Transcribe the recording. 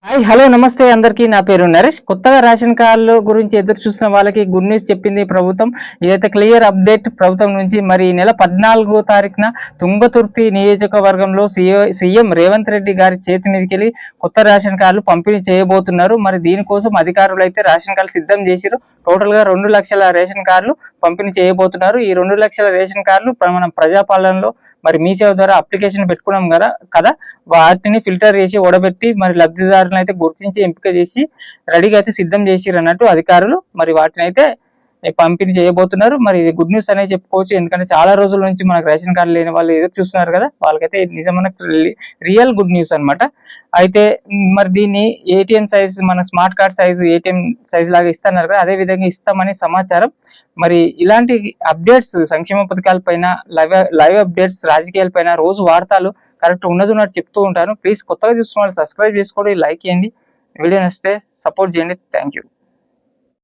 Hi hello నమస్తే అందరికీ. నా పేరు నరేష్. కొత్తగా రేషన్ కార్డుల గురించి ఎదురు చూస్తున్న వాళ్ళకి గుడ్ న్యూస్ చెప్పింది ప్రభుత్వం. ఇదైతే క్లియర్ అప్డేట్ ప్రభుత్వం నుంచి. మరి ఈ నెల 14వ తారీఖున తుంగతుర్తి నియోజకవర్గంలో సీఎం రేవంత్ రెడ్డి గారి చేతి మీదకెళ్ళి కొత్త రేషన్ కార్డులు పంపిణీ చేయబోతున్నారు. మరి దీనికోసం అధికారులు అయితే రేషన్ కార్డులు సిద్ధం చేసిరు. టోటల్ గా 2 లక్షల రేషన్ కార్డులు పంపిణీ చేయబోతున్నారు. ఈ 2 లక్షల రేషన్ కార్డులు మనం ప్రజాపాలనలో మరి మీ సేవ ద్వారా అప్లికేషన్ పెట్టుకున్నాం కదా వాటిని ఫిల్టర్ చేసి ఓడబెట్టి మరి లబ్ధిదారులను అయితే గుర్తించి ఎంపిక చేసి రెడీగా అయితే సిద్ధం చేసిరు అన్నట్టు అధికారులు. మరి వాటిని అయితే పంపిణీ చేయబోతున్నారు. మరి ఇది గుడ్ న్యూస్ అనే చెప్పుకోవచ్చు. ఎందుకంటే చాలా రోజుల నుంచి మనకు రేషన్ కార్డు లేని వాళ్ళు ఎదురు చూస్తున్నారు కదా, వాళ్ళకైతే నిజమైన రియల్ గుడ్ న్యూస్ అన్నమాట. అయితే మరి దీన్ని ఏటీఎం సైజ్, మన smart card size ATM size లాగా ఇస్తున్నారు కదా, అదే విధంగా ఇస్తామని సమాచారం. మరి ఇలాంటి అప్డేట్స్ సంక్షేమ పథకాల పైన, లైవ్ అప్డేట్స్ రాజకీయాల పైన రోజు వార్తలు కరెక్ట్ ఉన్నట్టు చెప్తూ ఉంటాను. ప్లీజ్ కొత్తగా చూస్తున్న వాళ్ళు సబ్స్క్రైబ్ చేసుకోండి, లైక్ చేయండి, వీడియో నచ్చితే సపోర్ట్ చేయండి. Thank you.